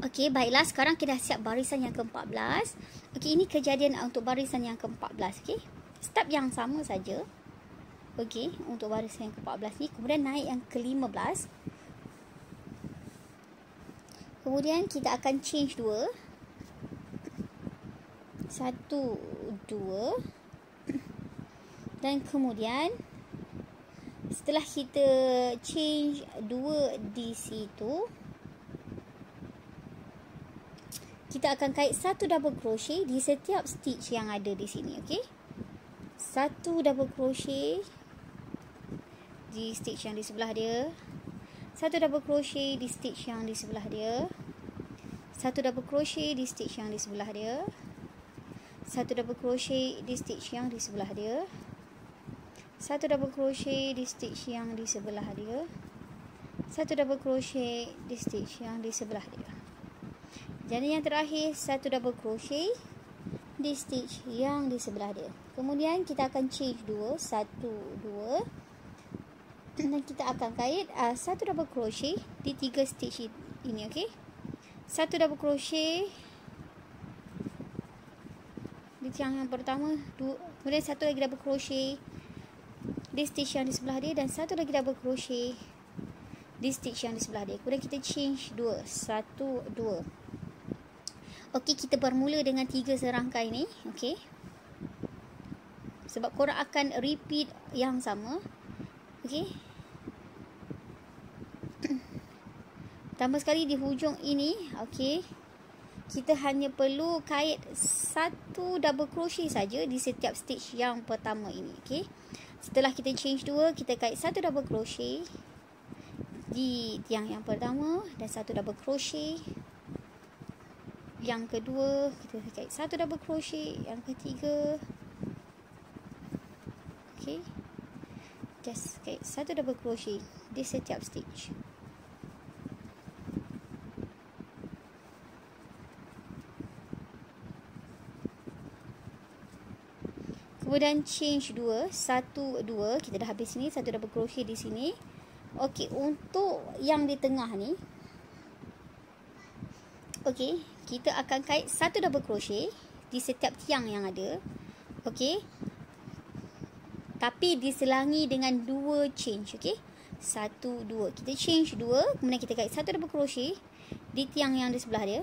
Okey, baiklah, sekarang kita dah siap barisan yang ke-14. Okey, ini kejadian untuk barisan yang ke-14. Okey, step yang sama saja. Okey, untuk barisan yang ke-14 ni, kemudian naik yang ke-15. Kemudian kita akan change 2. 1, 2. Dan kemudian setelah kita change 2 di situ, kita akan kait 1 double crochet di setiap stitch yang ada di sini. Okey, 1 double crochet di stitch yang di sebelah dia, 1 double crochet di stitch yang di sebelah dia, 1 double crochet di stitch yang di sebelah dia, 1 double crochet di stitch yang di sebelah dia, 1 double crochet di stitch yang di sebelah dia, 1 double crochet di stitch yang di sebelah dia. Jadi yang terakhir 1 double crochet di stitch yang di sebelah dia. Kemudian kita akan change 2, 1, 2, dan kita akan kait 1 double crochet di 3 stitch ini. Okey, 1 double crochet di tiang yang pertama, 2, kemudian 1 lagi double crochet di stitch yang di sebelah dia, dan 1 lagi double crochet di stitch yang di sebelah dia. Kemudian kita change 2, 1, 2. Okey, kita bermula dengan 3 serangkai ni. Okey, sebab korang akan repeat yang sama. Okey, tambah sekali di hujung ini. Okey, kita hanya perlu kait 1 double crochet saja di setiap stitch yang pertama ini. Okey, setelah kita change 2, kita kait 1 double crochet di tiang yang pertama dan 1 double crochet yang kedua, kita kait 1 double crochet yang ketiga. Okey, just kait 1 double crochet di setiap stitch. Kemudian change 2, 1, 2. Kita dah habis sini, 1 double crochet di sini. Okey, untuk yang di tengah ni, okey, kita akan kait 1 double crochet di setiap tiang yang ada. Okey, tapi diselangi dengan 2 change. Okey, 1, 2. Kita change 2, kemudian kita kait 1 double crochet di tiang yang di sebelah dia,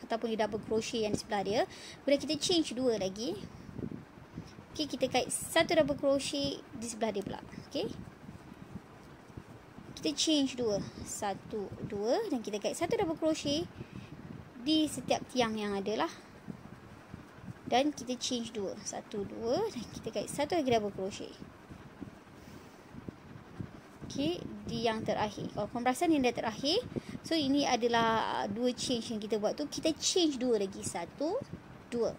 ataupun di double crochet yang di sebelah dia. Kemudian kita change 2 lagi. Okey, kita kait 1 double crochet di sebelah dia pula. Okey, kita change 2, 1, 2, dan kita kait 1 double crochet di setiap tiang yang ada lah. Dan kita change 2, 1, 2, dan kita kait 1 lagi double crochet. Okey, di yang terakhir. Kalau korang perasan yang dah terakhir, so ini adalah 2 change yang kita buat tu. Kita change 2 lagi, 1, 2.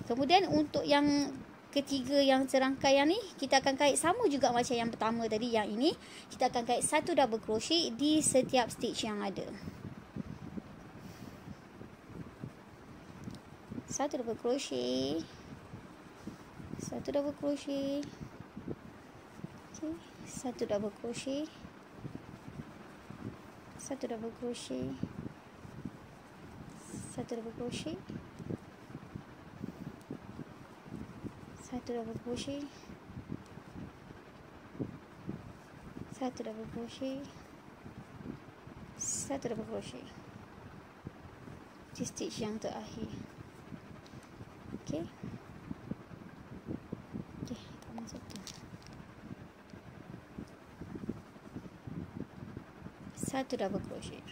Kemudian untuk yang ketiga yang serangkai yang ni, kita akan kait sama juga macam yang pertama tadi. Yang ini kita akan kait 1 double crochet di setiap stitch yang ada. 1 double crochet, 1 double crochet. Okey, 1 double crochet, 1 double crochet, 1 double crochet, 1 double crochet, 1 double crochet, 1 double crochet di stitch yang terakhir. Okey, okey, tambah 1 double crochet.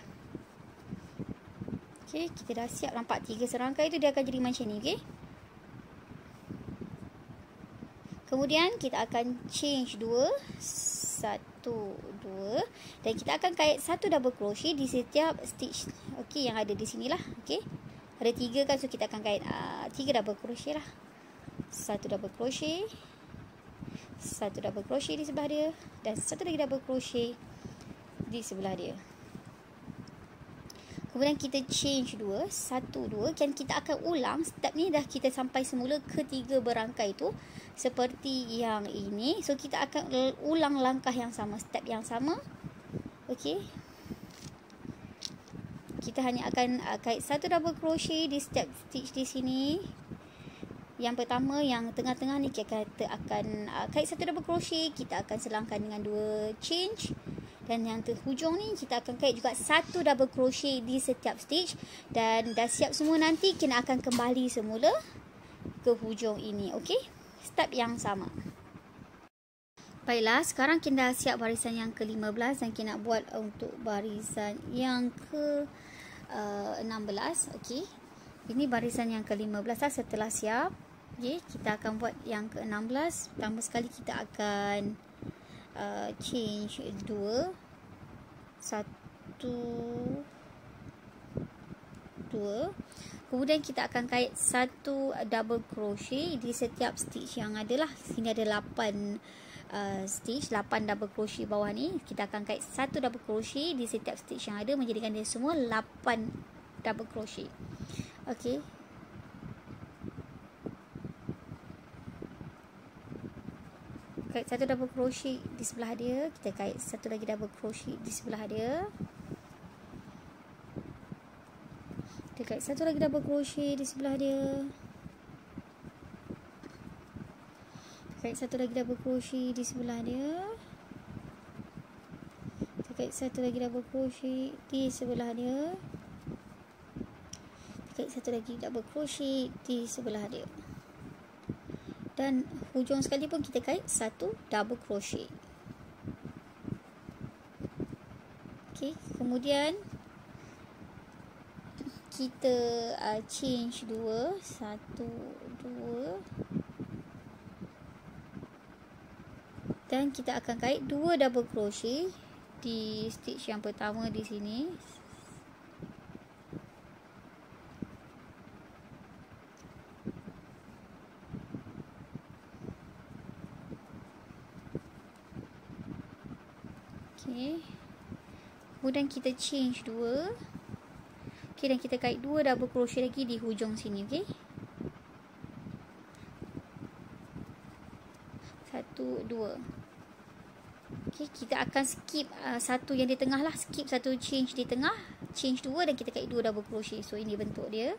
Okey, kita dah siap. Nampak 3 serangkai tu dia akan jadi macam ni. Okey, kemudian kita akan change 2, 1, 2, dan kita akan kait 1 double crochet di setiap stitch. Okey, yang ada di sinilah. Okey, ada 3 kan, so kita akan kait 3 double crochet lah. 1 double crochet, 1 double crochet di sebelah dia, dan 1 lagi double crochet di sebelah dia. Kemudian kita change 2, 1, 2, dan kita akan ulang step ni dah kita sampai semula ke 3 berangkai tu seperti yang ini. So kita akan ulang langkah yang sama, step yang sama. Okey, kita hanya akan kait satu double crochet di setiap stitch di sini. Yang pertama, yang tengah-tengah ni kita akan kait satu double crochet, kita akan selangkan dengan 2 change. Dan yang terhujung ni kita akan kait juga satu double crochet di setiap stitch. Dan dah siap semua, nanti kita akan kembali semula ke hujung ini. Okey, step yang sama. Baiklah, sekarang kita dah siap barisan yang ke-15 dan kita nak buat untuk barisan yang ke-16. Okey, ini barisan yang ke-15 setelah siap. Okay, kita akan buat yang ke-16. Pertama sekali kita akan change 2 1 2. Kemudian kita akan kait satu double crochet di setiap stitch yang ada lah. Sini ada 8 stitch, 8 double crochet bawah ni. Kita akan kait satu double crochet di setiap stitch yang ada, menjadikan dia semua 8 double crochet. Okey, kait satu double crochet di sebelah dia, kita kait satu lagi double crochet di sebelah dia, kita kait satu lagi double crochet di sebelah dia, kait satu lagi double crochet di sebelah dia, kita kait satu lagi double crochet di sebelah dia, kita kait satu lagi double crochet di sebelah dia. Dan hujung sekali pun kita kait satu double crochet. Okey, kemudian kita change 2 1 2 dan kita akan kait 2 double crochet di stitch yang pertama di sini. Okay. Kemudian kita change 2. Okay, dan kita kait 2 double crochet lagi di hujung sini. Okay, 1 2. Okay, kita akan skip satu yang di tengah lah. Skip satu change di tengah, change 2 dan kita kait 2 double crochet. So ini bentuk dia.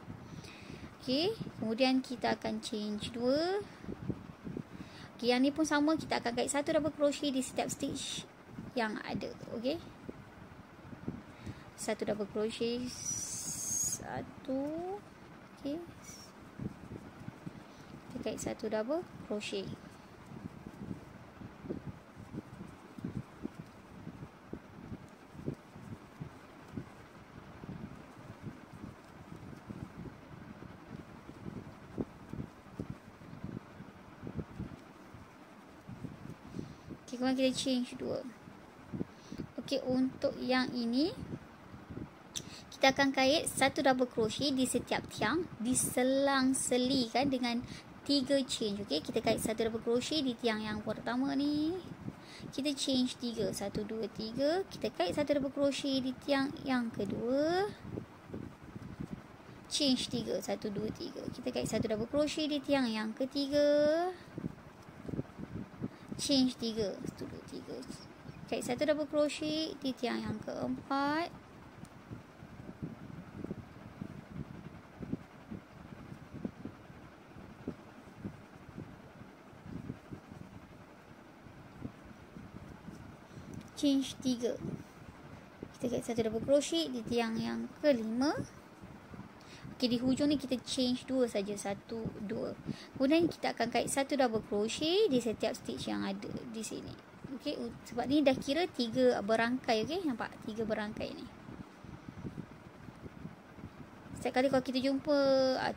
Okay, kemudian kita akan change 2. Okay, yang ni pun sama, kita akan kait satu double crochet di setiap stitch yang ada. Okey, satu double crochet, satu. Okey, kita kait satu double crochet. Okey, kemudian kita change 2. Okey, untuk yang ini kita akan kait satu double crochet di setiap tiang, diselang-selikan dengan 3 change. Okey, kita kait satu double crochet di tiang yang pertama ni. Kita change 3 1 2 3. Kita kait satu double crochet di tiang yang kedua. Change 3 1 2 3. Kita kait satu double crochet di tiang yang ketiga. Change 3 1 2 3. Kait satu double crochet di tiang yang keempat. Change 3. Kita kait satu double crochet di tiang yang kelima. Okey, di hujung ni kita change 2 saja, 1 2. Kemudian kita akan kait satu double crochet di setiap stitch yang ada di sini. Okey, sebab ni dah kira 3 berangkai. Okey, nampak 3 berangkai ni. Setiap kali kalau kita jumpa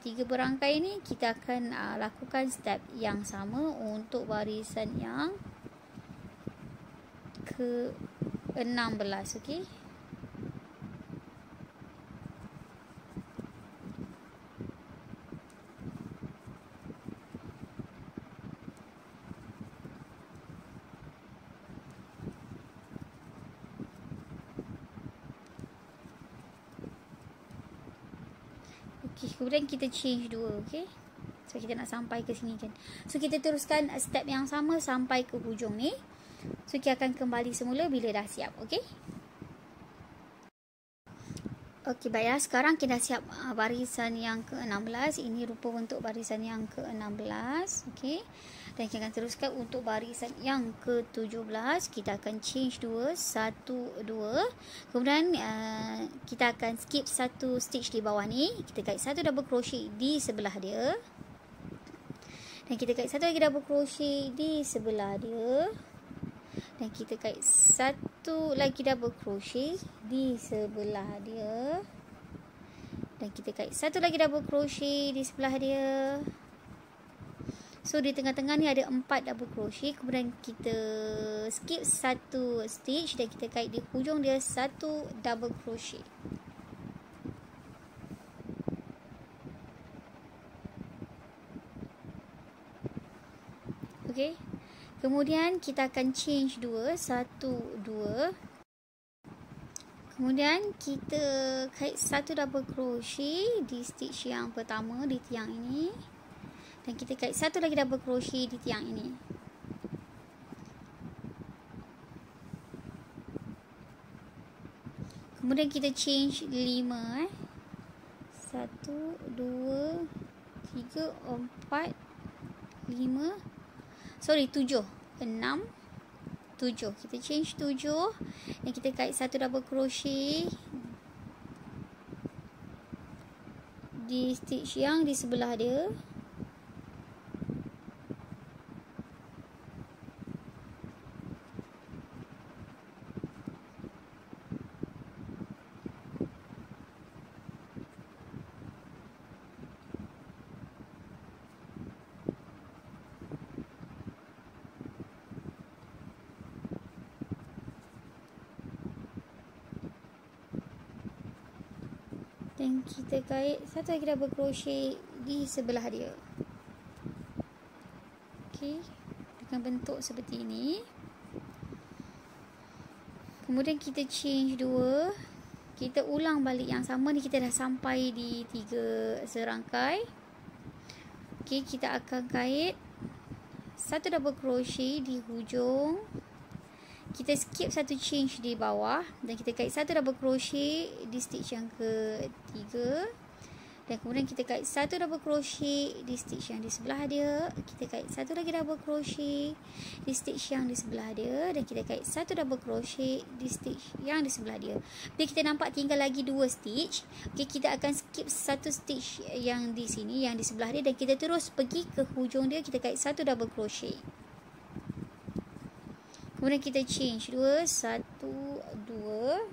3 berangkai ni, kita akan lakukan step yang sama untuk barisan yang ke-16. Okey, kemudian kita change 2. Okey, so kita nak sampai ke sini kan. So kita teruskan step yang sama sampai ke hujung ni. So kita akan kembali semula bila dah siap. Okey, Okey, baiklah. Sekarang kita dah siap barisan yang ke-16. Ini rupa bentuk barisan yang ke-16. Okey. Dan kita akan teruskan untuk barisan yang ke-17. Kita akan change 2, 1, 2. Kemudian kita akan skip satu stitch di bawah ni. Kita kait satu double crochet di sebelah dia. Dan kita kait satu lagi double crochet di sebelah dia. Dan kita kait satu lagi double crochet di sebelah dia. Dan kita kait satu lagi double crochet di sebelah dia. So di tengah-tengah ni ada 4 double crochet. Kemudian kita skip satu stitch dan kita kait di hujung dia satu double crochet. Okey. Kemudian kita akan change 2, 1, 2. Kemudian kita kait satu double crochet di stitch yang pertama di tiang ini. Dan kita kait satu lagi double crochet di tiang ini. Kemudian kita change 5. 1, 2, 3, 4, 5. Sorry, 7, 6, 7. Kita change 7 dan kita kait satu double crochet di stitch yang di sebelah dia. Dan kita kait satu lagi double crochet di sebelah dia. Okey, dengan bentuk seperti ini. Kemudian kita change 2. Kita ulang balik yang sama ni, kita dah sampai di 3 serangkai. Okey, kita akan kait satu double crochet di hujung. Kita skip satu change di bawah dan kita kait satu double crochet di stitch yang ketiga. Dan kemudian kita kait satu double crochet di stitch yang di sebelah dia. Kita kait satu lagi double crochet di stitch yang di sebelah dia. Dan kita kait satu double crochet di stitch yang di sebelah dia. Bila kita nampak tinggal lagi 2 stitch, okay, kita akan skip satu stitch yang di sini, yang di sebelah dia. Dan kita terus pergi ke hujung dia, kita kait satu double crochet. Kemudian kita change 2, 1, 2.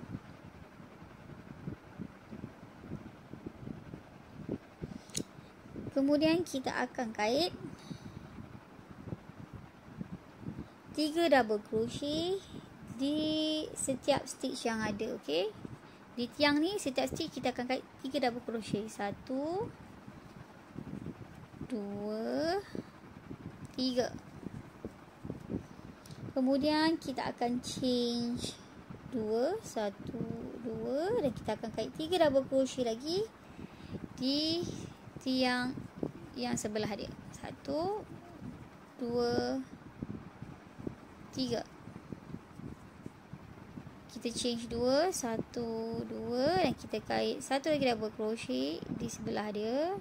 Kemudian kita akan kait 3 double crochet di setiap stitch yang ada. Okey. Di tiang ni setiap stitch kita akan kait 3 double crochet. 1, 2, 3. Kemudian kita akan change 2, 1, 2 dan kita akan kait 3 double crochet lagi di tiang yang sebelah dia. 1, 2, 3. Kita change 2, 1, 2 dan kita kait satu lagi double crochet di sebelah dia.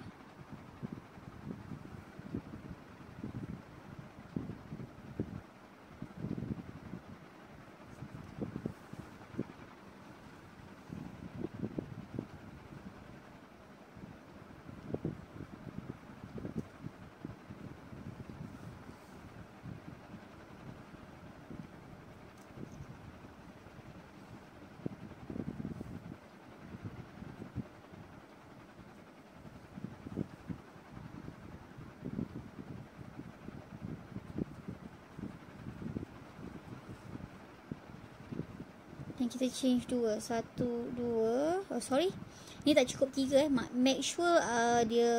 Dan kita change 2, 1, 2. Oh sorry, ni tak cukup 3 Make sure dia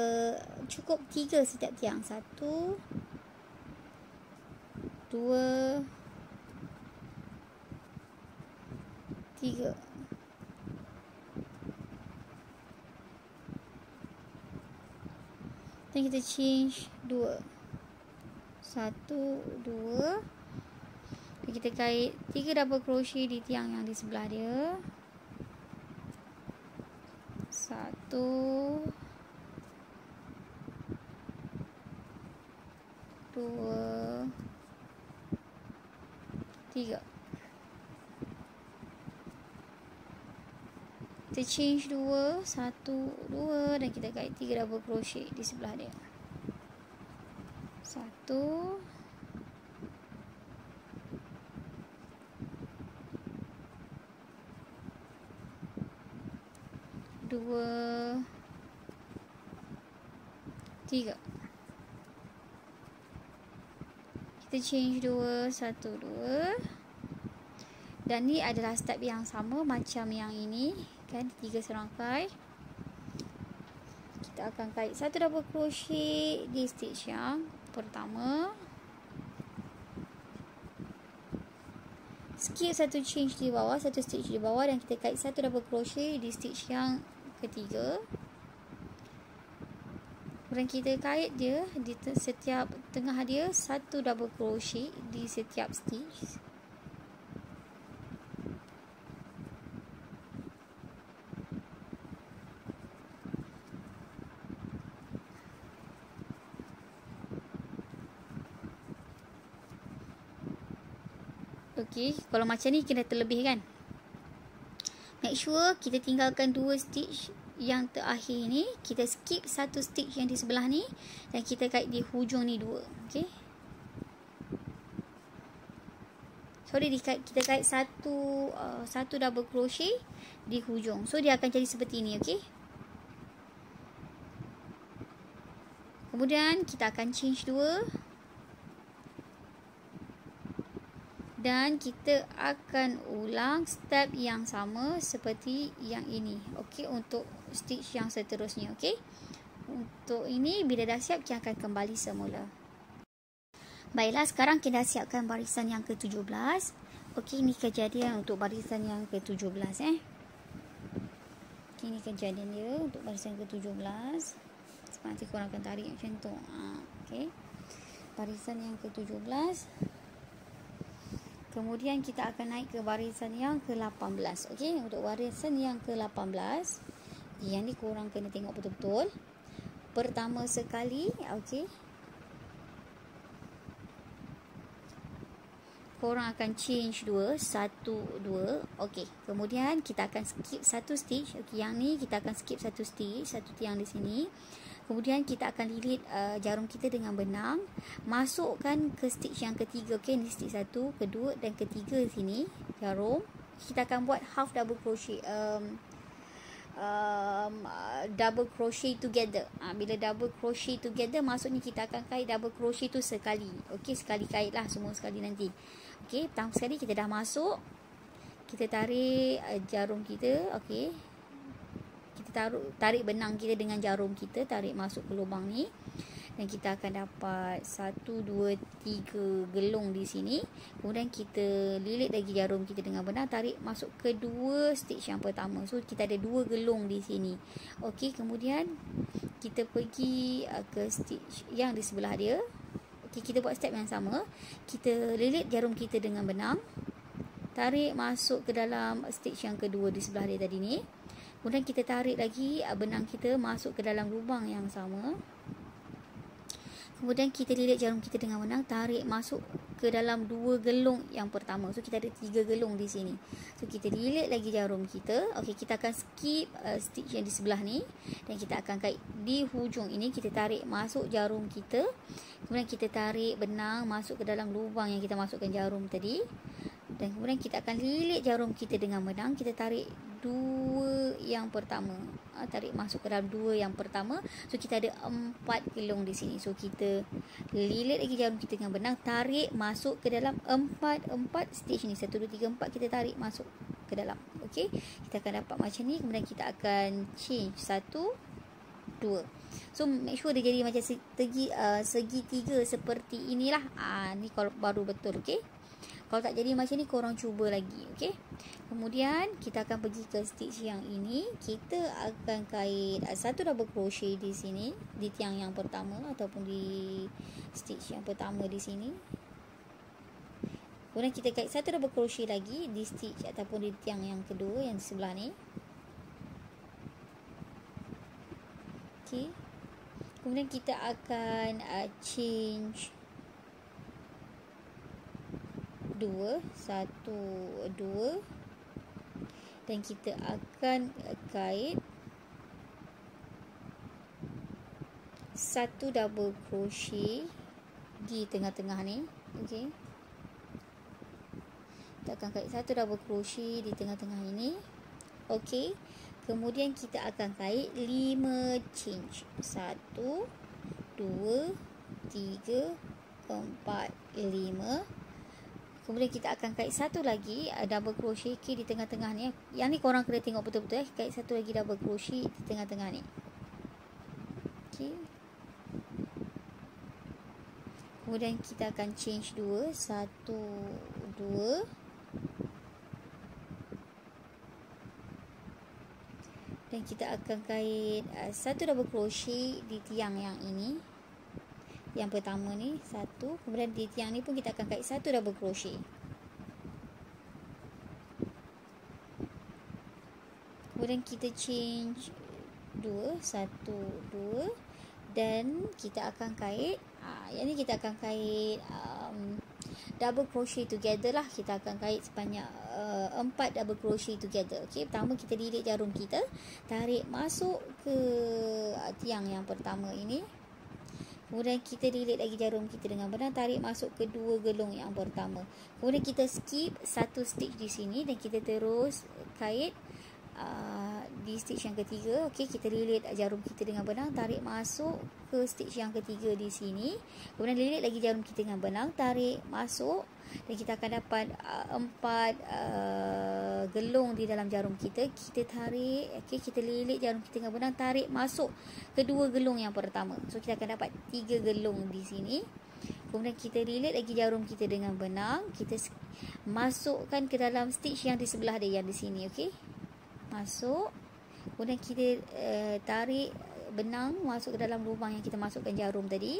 cukup 3 setiap tiang. 1, 2, 3. Dan kita change 2, 1, 2. Dan kita kait 3 double crochet di tiang yang di sebelah dia. Satu, dua, tiga. Kita change dua, satu, dua, dan kita kait 3 double crochet di sebelah dia. Satu, dua, tiga. Kita change dua, satu, dua. Dan ni adalah step yang sama macam yang ini, kan, 3 serangkai. Kita akan kait 1 double crochet di stitch yang pertama. Skip 1 change di bawah, 1 stitch di bawah, dan kita kait 1 double crochet di stitch yang ketiga. Kemudian kita kait dia di setiap tengah dia 1 double crochet di setiap stitch. Okey, kalau macam ni kena terlebih, kan. Make sure kita tinggalkan 2 stitch yang terakhir ni. Kita skip 1 stitch yang di sebelah ni, dan kita kait di hujung ni 2. Okey. Sorry, kita kait satu double crochet di hujung. So dia akan jadi seperti ni, okey. Kemudian kita akan change 2. Dan kita akan ulang step yang sama seperti yang ini. Okey, untuk stitch yang seterusnya, okey. Untuk ini bila dah siap kita akan kembali semula. Baiklah, sekarang kita dah siapkan barisan yang ke-17. Okey, ini kejadian untuk barisan yang ke-17 Okey, ini kejadian dia untuk barisan ke-17. Sebab nanti korang akan tarik macam tu. Okey. Barisan yang ke-17. Kemudian kita akan naik ke barisan yang ke-18. Okey, untuk barisan yang ke-18, yang ni korang kena tengok betul-betul. Pertama sekali, okey, korang akan change 2, 1, 2. Okey, kemudian kita akan skip 1 stitch. Okey, yang ni kita akan skip 1 stitch, 1 tiang di sini. Kemudian kita akan lilit jarum kita dengan benang. Masukkan ke stitch yang ketiga. Okey, ni stitch 1, kedua dan ketiga di sini. Jarum. Kita akan buat half double crochet. Double crochet together. Bila double crochet together, maksudnya kita akan kait double crochet tu sekali. Okey, sekali kait lah, semua sekali nanti. Okey, pertama sekali kita dah masuk. Kita tarik jarum kita. Okey, kita tarik benang kita dengan jarum kita, tarik masuk ke lubang ni, dan kita akan dapat 1, 2, 3 gelung di sini. Kemudian kita lilit lagi jarum kita dengan benang, tarik masuk ke 2 stitch yang pertama. So kita ada 2 gelung di sini. Okey, kemudian kita pergi ke stitch yang di sebelah dia. Okey, kita buat step yang sama. Kita lilit jarum kita dengan benang, tarik masuk ke dalam stitch yang kedua di sebelah dia tadi ni. Kemudian kita tarik lagi benang kita masuk ke dalam lubang yang sama. Kemudian kita lilit jarum kita dengan benang, tarik masuk ke dalam 2 gelung yang pertama. So kita ada 3 gelung di sini. So kita lilit lagi jarum kita. Okey, kita akan skip stitch yang di sebelah ni, dan kita akan kait di hujung ini. Kita tarik masuk jarum kita. Kemudian kita tarik benang masuk ke dalam lubang yang kita masukkan jarum tadi. Dan kemudian kita akan lilit jarum kita dengan benang. Kita tarik 2 yang pertama. Tarik masuk ke dalam 2 yang pertama. So kita ada 4 gelung di sini. So kita lilit lagi jarum kita dengan benang, tarik masuk ke dalam 4 stitch ni. 1, 2, 3, 4 kita tarik masuk ke dalam. Okey, kita akan dapat macam ni. Kemudian kita akan change 1, 2. So make sure dia jadi macam segitiga seperti inilah. Ni kalau baru betul. Okey, kalau tak jadi macam ni, korang cuba lagi. Okey, kemudian kita akan pergi ke stitch yang ini. Kita akan kait 1 double crochet di sini, di tiang yang pertama ataupun di stitch yang pertama di sini. Kemudian kita kait 1 double crochet lagi di stitch ataupun di tiang yang kedua yang di sebelah ni. Okey. Kemudian kita akan change 2, 1, 2, dan kita akan kait 1 double crochet di tengah-tengah ni. Okey. Kita akan kait 1 double crochet di tengah-tengah ini. Okey. Kemudian kita akan kait 5 change. 1, 2, 3, 4, 5. Kemudian kita akan kait satu lagi double crochet di tengah-tengah ni. Yang ni korang kena tengok betul-betul. Kait satu lagi double crochet di tengah-tengah ni. Okey. Kemudian kita akan change 2, 1, 2. Dan kita akan kait satu double crochet di tiang yang ini. Yang pertama ni, 1. Kemudian di tiang ni pun kita akan kait satu double crochet. Kemudian kita change 2, 1, 2. Dan kita akan kait, yang ni kita akan kait double crochet together lah. Kita akan kait sebanyak 4 double crochet together. Okey, pertama kita lilit jarum kita, tarik masuk ke tiang yang pertama ini. Kemudian kita lilit lagi jarum kita dengan benar, tarik masuk ke dua gelung yang pertama. Kemudian kita skip satu stitch di sini dan kita terus kait di stitch yang ketiga. Okey, kita lilit jarum kita dengan benang, tarik masuk ke stitch yang ketiga di sini. Kemudian lilit lagi jarum kita dengan benang, tarik masuk, dan kita akan dapat 4 gelung di dalam jarum kita. Kita tarik, okey, kita lilit jarum kita dengan benang, tarik masuk kedua gelung yang pertama. So kita akan dapat 3 gelung di sini. Kemudian kita lilit lagi jarum kita dengan benang, kita masukkan ke dalam stitch yang di sebelah dia, yang di sini. Okey, masuk. Kemudian kita tarik benang masuk ke dalam lubang yang kita masukkan jarum tadi,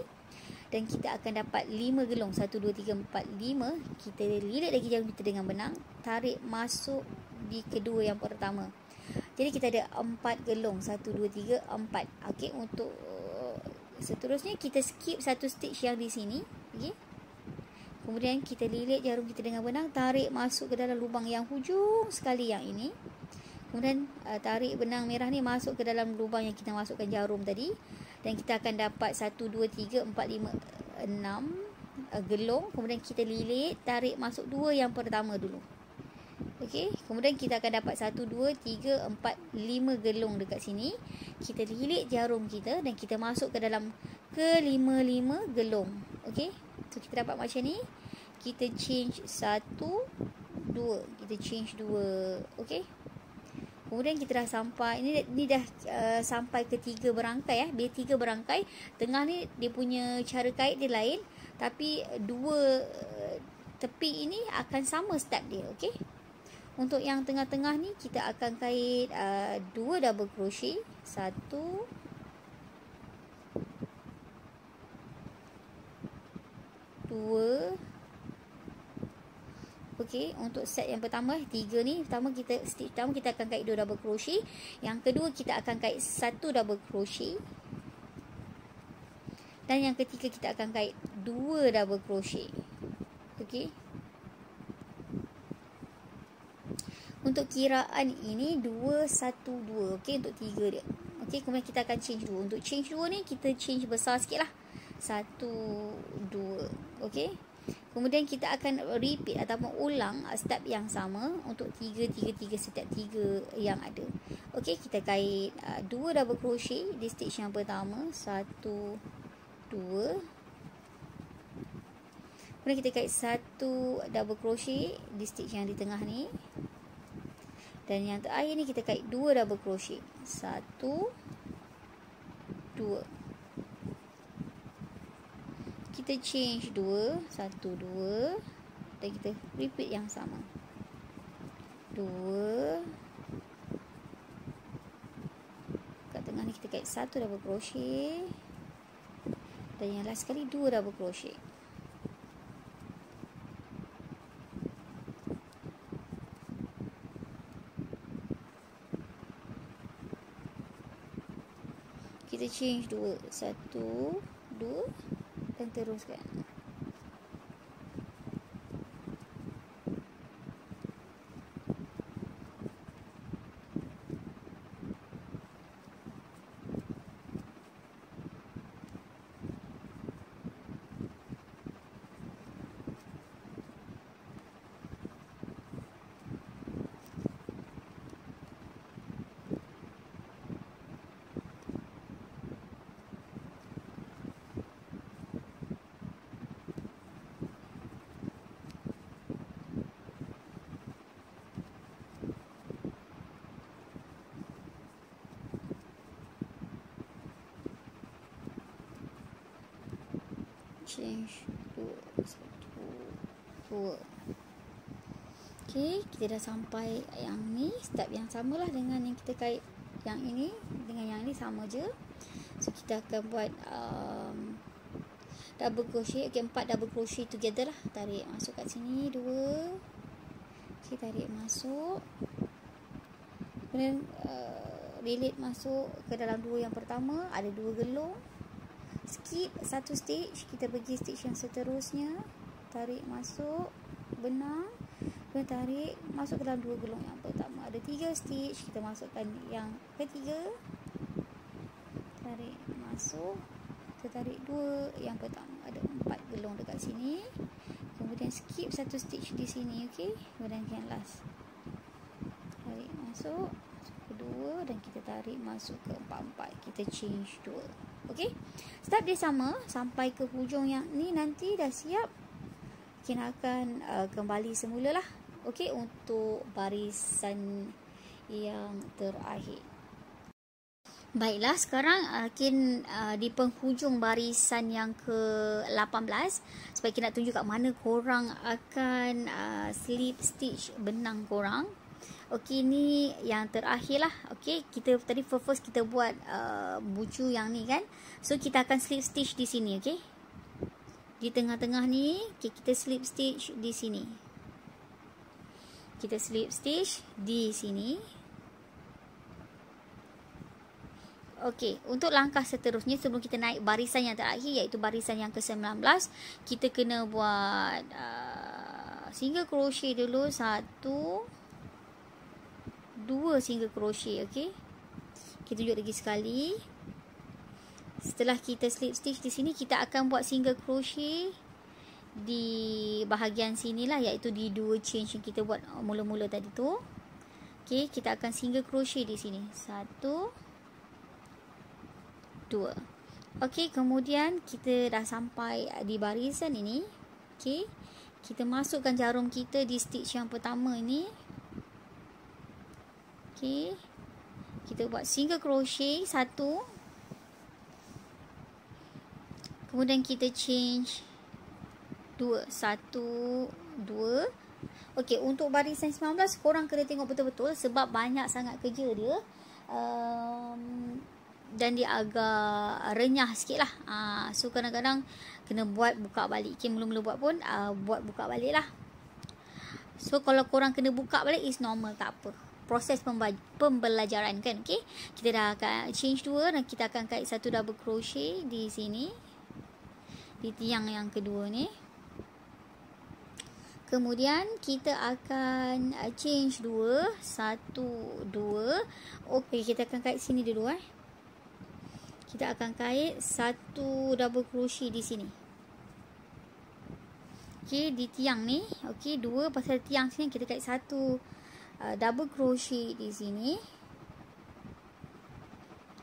dan kita akan dapat 5 gelung. 1, 2, 3, 4, 5. Kita lilit lagi jarum kita dengan benang, tarik masuk di kedua yang pertama. Jadi kita ada 4 gelung. 1, 2, 3, 4. Okey, untuk seterusnya kita skip satu stitch yang di sini. Okey. Kemudian kita lilit jarum kita dengan benang, tarik masuk ke dalam lubang yang hujung sekali yang ini. Kemudian tarik benang merah ni masuk ke dalam lubang yang kita masukkan jarum tadi, dan kita akan dapat 1, 2, 3, 4, 5, 6 gelung. Kemudian kita lilit, tarik masuk dua yang pertama dulu. Okey, kemudian kita akan dapat 1, 2, 3, 4, 5 gelung dekat sini. Kita lilit jarum kita dan kita masuk ke dalam ke-5 gelung. Okey, so kita dapat macam ni. Kita change 1, 2. Kita change 2. Okey. Kemudian kita dah sampai, ni dah sampai ke 3 berangkai. Dia 3 berangkai. Tengah ni dia punya cara kait dia lain, tapi 2 tepi ini akan sama step dia. Okey. Untuk yang tengah-tengah ni kita akan kait 2 double crochet. 1, 2. Okey, untuk set yang pertama 3 ni, stitch pertama kita akan kait 2 double crochet. Yang kedua kita akan kait 1 double crochet. Dan yang ketiga kita akan kait 2 double crochet. Okey. Untuk kiraan ini 2, 1, 2. Okey, untuk 3 dia. Okey, kemudian kita akan change 2. Untuk change 2 ni kita change besar sikit lah. 1, 2. Okey. Kemudian kita akan repeat ataupun ulang step yang sama untuk 3 setiap 3 yang ada. Okey, kita kait 2 double crochet di stitch yang pertama. 1, 2. Kemudian kita kait 1 double crochet di stitch yang di tengah ni. Dan yang terakhir ni kita kait 2 double crochet. 1, 2. Kita change 2, 1, 2, dan kita repeat yang sama. 2. Kat tengah ni kita kait 1 double crochet, dan yang last sekali 2 double crochet. Kita kita change 2. 1, 2 dan teruskan. Change 2, 1, 2. Okay, kita dah sampai yang ni. Step yang samalah dengan yang kita kait yang ini. Dengan yang ni sama je. So kita akan buat double crochet. Okay, 4 double crochet together lah. Tarik masuk kat sini 2. Okay, tarik masuk. Kemudian relate masuk ke dalam 2 yang pertama. Ada 2 gelung. Skip 1 stage, kita pergi stage yang seterusnya. Tarik masuk benang, kemudian tarik masuk ke dalam 2 gelung yang pertama. Ada 3 stage, kita masukkan yang ketiga. Tarik masuk, kita tarik 2 yang pertama. Ada 4 gelung dekat sini. Kemudian skip 1 stage di sini, okey. Kemudian yang last. Tarik masuk, kedua, dan kita tarik masuk ke 4. Kita change 2. Okey, step dia sama sampai ke hujung yang ni. Nanti dah siap, kita akan kembali semula lah. Okey, untuk barisan yang terakhir. Baiklah, sekarang Kin di penghujung barisan yang ke-18. Supaya Kin nak tunjuk kat mana korang akan slip stitch benang korang. Okey, ni yang terakhir lah. Okey, kita tadi first kita buat bucu yang ni kan. So kita akan slip stitch di sini, okey. Di tengah-tengah ni, okay, kita slip stitch di sini. Kita slip stitch di sini. Okey, untuk langkah seterusnya sebelum kita naik barisan yang terakhir iaitu barisan yang ke-19, kita kena buat single crochet dulu. 1, 2 single crochet, okey. Kita tunjuk lagi sekali. Setelah kita slip stitch di sini, kita akan buat single crochet di bahagian sinilah, iaitu di 2 chain yang kita buat mula-mula tadi tu. Okey, kita akan single crochet di sini. 1, 2. Okey, kemudian kita dah sampai di barisan ini. Okey, kita masukkan jarum kita di stitch yang pertama ini. Okey, kita buat single crochet 1, kemudian kita change 2, 1, 2. Okey, untuk barisan 19 korang kena tengok betul-betul sebab banyak sangat kerja dia. Dan dia agak renyah sikit lah. So kadang-kadang kena buat buka balik. Okay, mula-mula buat pun buat buka balik lah. So kalau korang kena buka balik is normal, tak apa. Proses pembelajaran kan. Okay, kita dah akan change 2 dan kita akan kait 1 double crochet di sini, di tiang yang kedua ni. Kemudian kita akan change 2, 1, 2. Okey, kita akan kait sini dulu Kita akan kait 1 double crochet di sini. Okey, di tiang ni. Okey, 2 pasal tiang sini kita kait 1 double crochet di sini.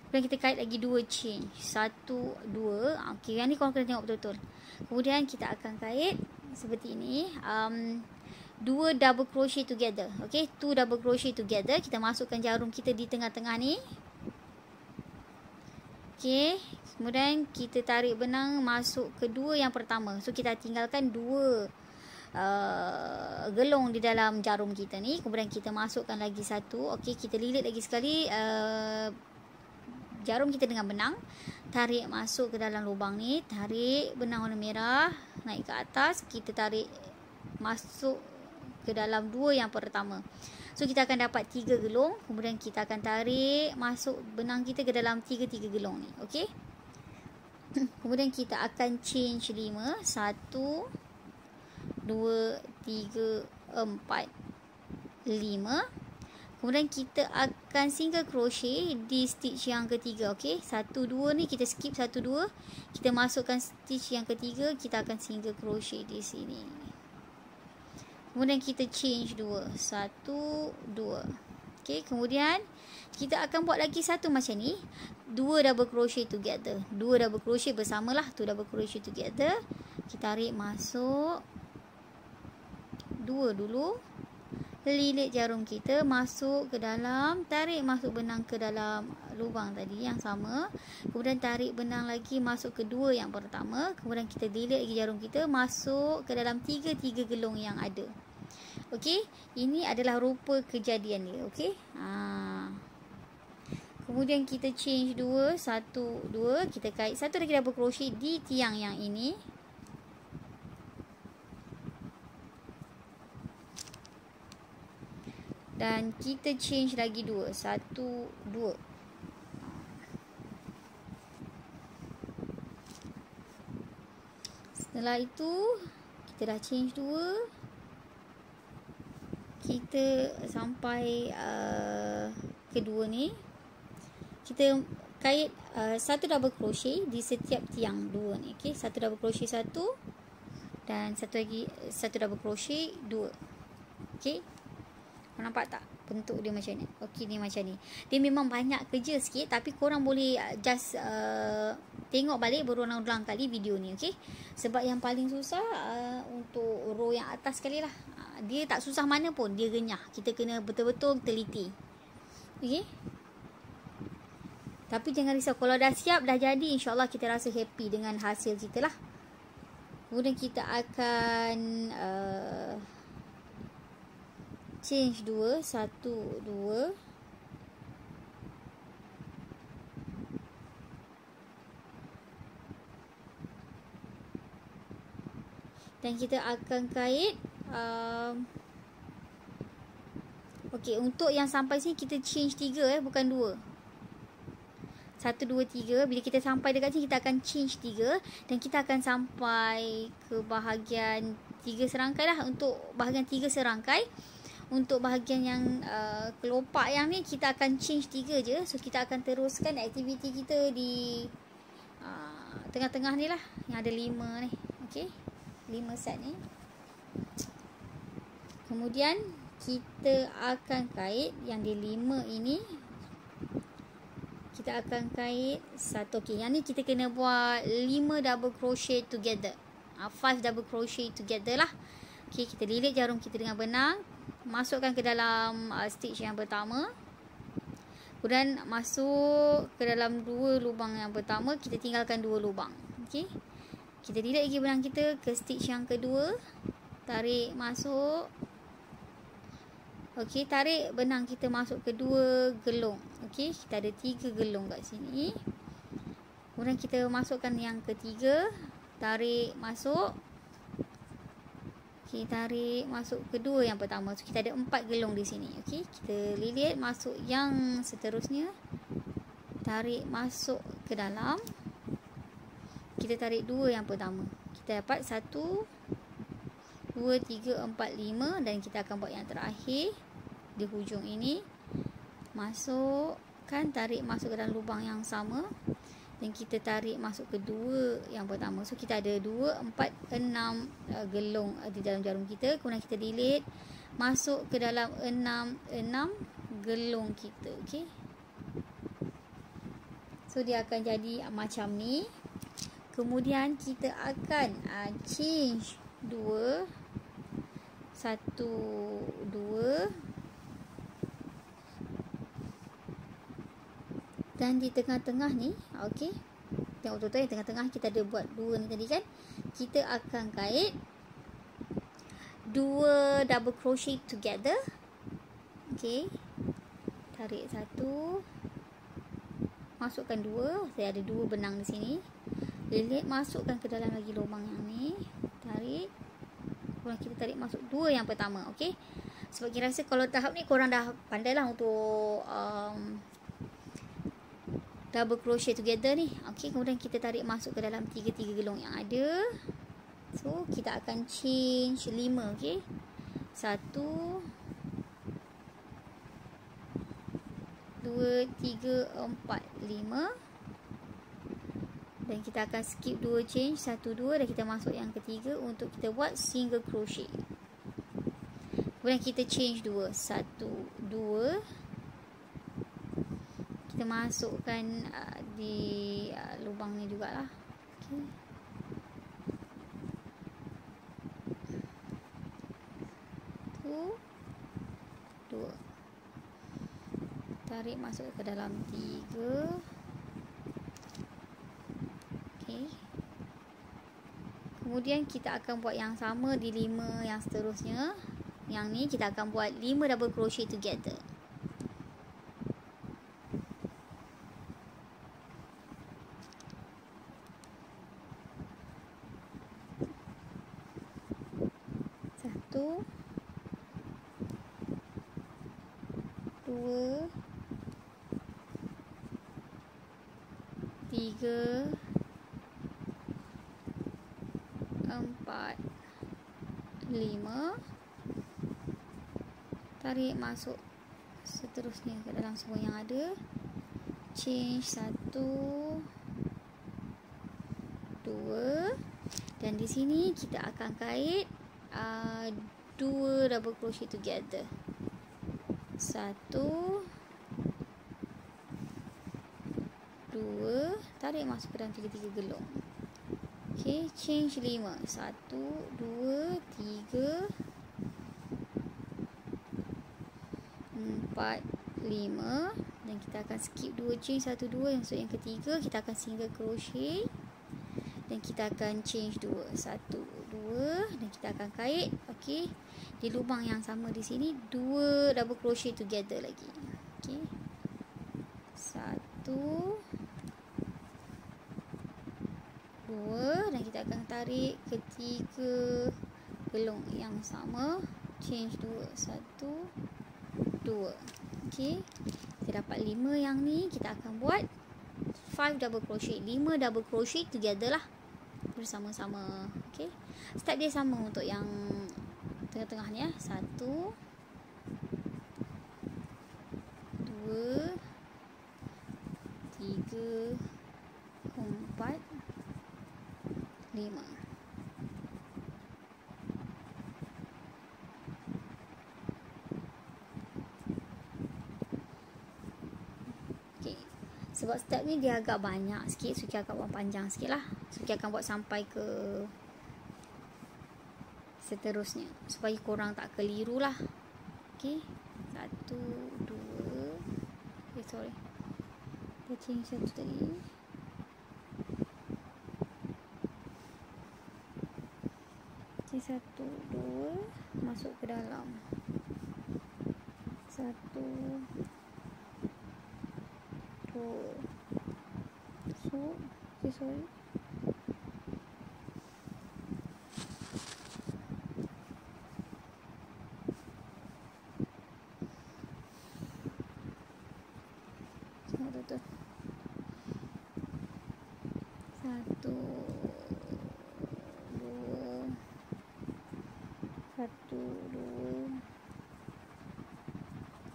Kemudian kita kait lagi 2 chain. 1, 2. Okey, yang ni korang kena tengok betul-betul. Kemudian kita akan kait seperti ini. 2 double crochet together. Okey, 2 double crochet together. Kita masukkan jarum kita di tengah-tengah ni. Okey, kemudian kita tarik benang masuk ke 2 yang pertama. So kita tinggalkan 2 gelung di dalam jarum kita ni. Kemudian kita masukkan lagi 1. Okey, kita lilit lagi sekali jarum kita dengan benang. Tarik masuk ke dalam lubang ni. Tarik benang warna merah naik ke atas. Kita tarik masuk ke dalam 2 yang pertama. So kita akan dapat 3 gelung. Kemudian kita akan tarik masuk benang kita ke dalam 3 gelung ni. Okey. Kemudian kita akan change 5. 1 2 3 4 5. Kemudian kita akan single crochet di stitch yang ketiga. Okey, 1 2 ni kita skip 1 2. Kita masukkan stitch yang ketiga, kita akan single crochet di sini. Kemudian kita change 2. 1 2. Okey, kemudian kita akan buat lagi satu macam ni. 2 double crochet together. 2 double crochet bersamalah, 2 double crochet together. Kita tarik masuk 2 dulu. Lilit jarum kita masuk ke dalam, tarik masuk benang ke dalam lubang tadi yang sama. Kemudian tarik benang lagi masuk ke 2 yang pertama. Kemudian kita lilit lagi jarum kita masuk ke dalam 3 gelung yang ada. Okey, ini adalah rupa kejadian dia. Okey. Kemudian kita change 2, 1 2, kita kait satu lagi double crochet di tiang yang ini. Dan kita change lagi 2. 1 2. Setelah itu kita dah change 2. Kita sampai kedua ni. Kita kait satu double crochet di setiap tiang 2 ni. Okey, satu double crochet 1 dan satu lagi satu double crochet 2. Okey. Nampak tak bentuk dia macam ni? Okey, ni macam ni. Dia memang banyak kerja sikit, tapi korang boleh just tengok balik berulang-ulang kali video ni. Okey, sebab yang paling susah untuk row yang atas sekali lah. Dia tak susah mana pun, dia renyah. Kita kena betul-betul teliti. Okey, tapi jangan risau, kalau dah siap, dah jadi, insyaAllah kita rasa happy dengan hasil kita lah. Kemudian kita akan change 2, 1 2. Dan kita akan kait okey, untuk yang sampai sini kita change 3 bukan 2. 1 2 3. Bila kita sampai dekat sini kita akan change 3 dan kita akan sampai ke bahagian 3 serangkai lah. Untuk bahagian 3 serangkai. Untuk bahagian yang kelopak yang ni kita akan change 3 je. So kita akan teruskan aktiviti kita di tengah-tengah ni lah, yang ada 5 ni. Okey, 5 set ni. Kemudian kita akan kait yang di 5 ini. Kita akan kait satu. Okey, yang ni kita kena buat 5 double crochet together. 5 double crochet together lah. Okey, kita lilit jarum kita dengan benang. Masukkan ke dalam stitch yang pertama. Kemudian masuk ke dalam 2 lubang yang pertama. Kita tinggalkan 2 lubang. Okey, kita lilit lagi benang kita ke stitch yang kedua. Tarik masuk. Okey, tarik benang kita masuk ke 2 gelung. Okey, kita ada 3 gelung kat sini. Kemudian kita masukkan yang ketiga. Tarik masuk. Okey, tarik masuk kedua yang pertama. So kita ada 4 gelung di sini. Okey, kita lilit masuk yang seterusnya. Tarik masuk ke dalam. Kita tarik 2 yang pertama. Kita dapat 1 2 3 4 5 dan kita akan buat yang terakhir di hujung ini. Masukkan, tarik masuk ke dalam lubang yang sama. Dan kita tarik masuk ke 2 yang pertama. So kita ada 2, 4, 6 gelung di dalam jarum kita. Kemudian kita lilit masuk ke dalam 6 gelung kita. Okey, so dia akan jadi macam ni. Kemudian kita akan change 2, 1 2. Dan di tengah-tengah ni, okey, tengok betul-betul yang tengah-tengah kita ada buat 2 ni tadi kan. Kita akan kait 2 double crochet together. Okey, tarik 1, masukkan 2. Saya ada 2 benang di sini. Lilit, masukkan ke dalam lagi lubang yang ni. Tarik. Kemudian kita tarik masuk 2 yang pertama. Okey, Sebab kira rasa kalau tahap ni korang dah pandai lah untuk double crochet together ni. Okey, kemudian kita tarik masuk ke dalam tiga-tiga gelung yang ada. So kita akan change 5. Okey, 1 2 3 4 5, dan kita akan skip 2 change 1 2, dan kita masuk yang ketiga untuk kita buat single crochet. Kemudian kita change 2 1 2, kita masukkan di lubang ni jugalah. Okey, 2 tarik masuk ke dalam 3. Okey, kemudian kita akan buat yang sama di 5 yang seterusnya. Yang ni kita akan buat 5 double crochet together. Satu, 2 3 4 5, tarik masuk seterusnya ke dalam semua yang ada, change 1 2, dan di sini kita akan kait 2 double crochet together. 1 2, tarik masuk ke dalam tiga-tiga gelung. Okey, change 5 1 2 3 4 5, dan kita akan skip 2 change 1 2, yang masuk yang ketiga kita akan single crochet, dan kita akan change 2 1 2, dan kita akan kait. Okey, di lubang yang sama di sini 2 double crochet together lagi. Okey, 1 2, dan kita akan tarik ketiga gelung yang sama, change 2 1 2. Okey, kita dapat 5 yang ni, kita akan buat 5 double crochet, 5 double crochet together lah bersama-sama. Okey, step dia sama untuk yang tengah-tengah ni ya. 1 2 3 4 5. Okey, sebab step ni dia agak banyak sikit, Suki agak buat panjang sikit lah. Suki akan buat sampai ke seterusnya supaya korang tak keliru lah. Okey, 1 2, sorry, kita change 1 tadi. Okey, 1 2, masuk ke dalam 1 2, so okay, sorry, satu 2 1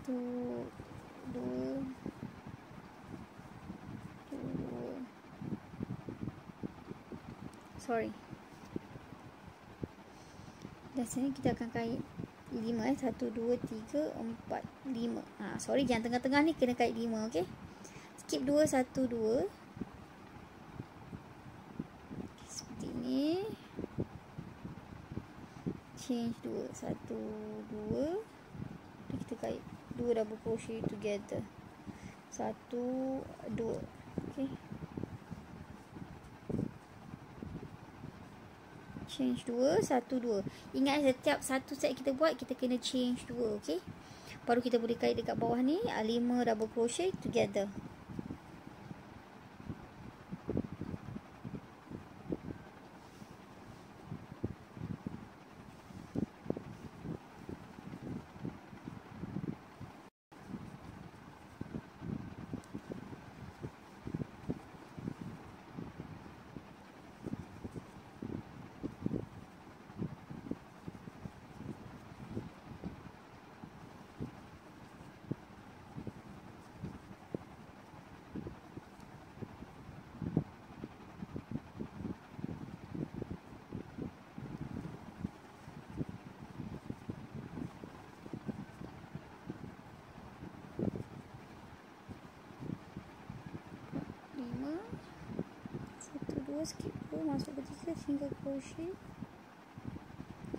2 2 sorry, dan sini kita akan kait 5 1 2 3 4 5. Sorry, yang tengah-tengah ni kena kait 5. okey, skip 2 1 2. Seperti ni, change 2 1 2, kita kait 2 double crochet together. 1 2. okey, change 2 1 2. Ingat setiap satu set kita buat kita kena change 2. okey, baru kita boleh kait dekat bawah ni 5 double crochet together. 2, skip 2, masuk ke 3, single crochet,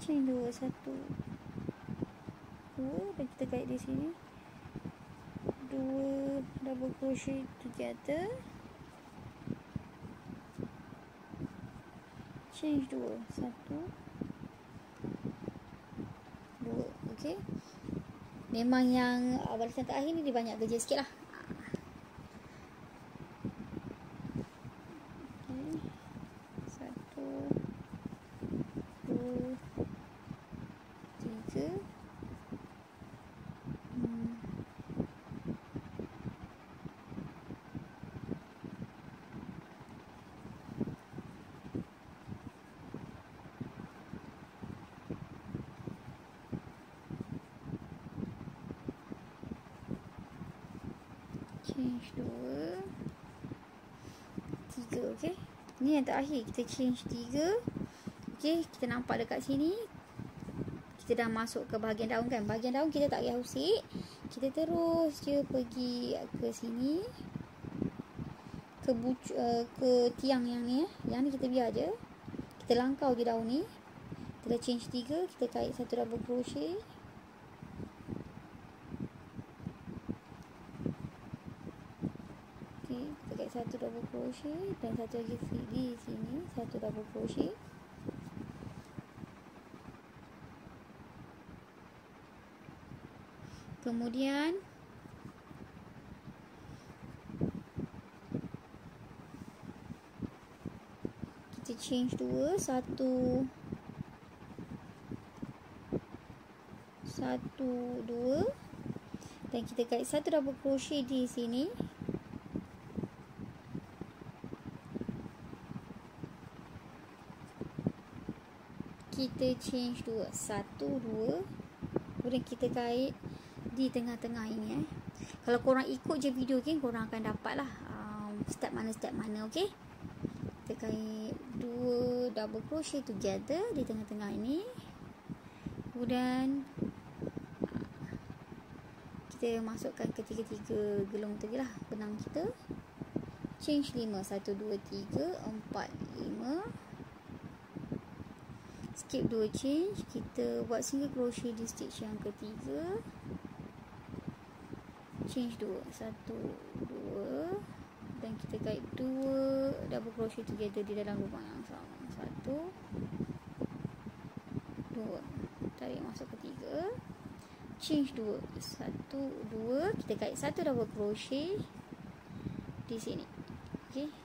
chain 2, 1, 2, dan kita kait di sini 2 double crochet together, change 2, 1, 2. okey, memang yang barisan terakhir ni dia banyak kerja sikit lah. Okay. 1, 2, 3. Change 2, 3. okey. Ni yang terakhir, kita change 3. okey, kita nampak dekat sini kita dah masuk ke bahagian daun kan. Bahagian daun kita tak payah usik. Kita terus je pergi ke sini, ke tiang yang ni. Yang ni kita biar je. Kita langkau je daun ni. Kita dah change 3, kita kait 1 double crochet. Satu double crochet dan satu lagi di sini, 1 double crochet. Kemudian kita change 2, 1, 2, dan kita kait 1 double crochet di sini. Kita change 2, 1, 2, kemudian kita kait di tengah-tengah ini. Kalau korang ikut je video ni, korang akan dapat lah step mana, okey. Kita kait 2 double crochet together di tengah-tengah ini. Kemudian kita masukkan ketiga-tiga gelung tadi lah, benang kita. Change 5, 1, 2, 3, 4, 5. Skip 2 change, kita buat single crochet di stitch yang ketiga. Change 2, 1, 2, dan kita kait 2 double crochet together di dalam lubang yang sama. 1, 2, tarik masuk ketiga. Change 2, 1, 2, kita kait 1 double crochet di sini. Okey.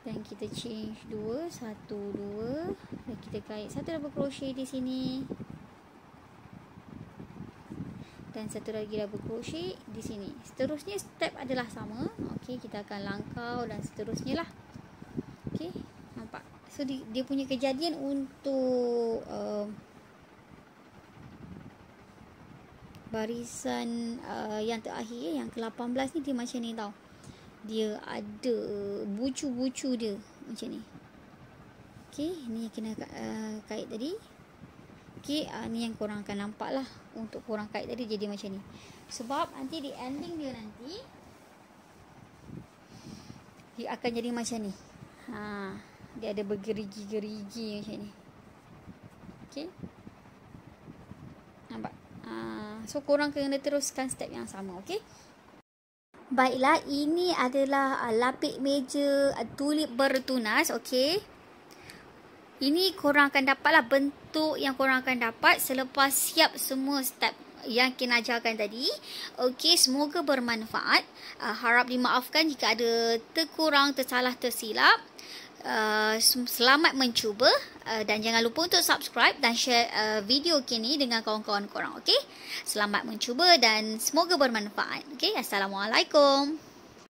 Dan kita change 2, 1, 2, dan kita kait 1 double crochet di sini. Dan satu lagi double crochet di sini. Seterusnya step adalah sama. Okey, kita akan langkau dan seterusnya lah. Okey, nampak. So dia punya kejadian untuk barisan yang terakhir, yang ke-18 ni, dia macam ni tau. Dia ada bucu-bucu dia macam ni. Okey, ni kena kait tadi. Okey, ni yang korang akan nampak lah untuk korang kait tadi jadi macam ni. Sebab nanti di ending dia nanti dia akan jadi macam ni. Dia ada bergerigi-gerigi macam ni. Okey. Nampak? So korang kena teruskan step yang sama, okey? Baiklah, ini adalah lapik meja tulip bertunas, okey. Ini korang akan dapatlah bentuk yang korang akan dapat selepas siap semua step yang Kin ajarkan tadi. Okey, semoga bermanfaat. Harap dimaafkan jika ada terkurang, tersalah, tersilap. Selamat mencuba dan jangan lupa untuk subscribe dan share video kini dengan kawan-kawan korang. Okey, selamat mencuba dan semoga bermanfaat. Okey, Assalamualaikum.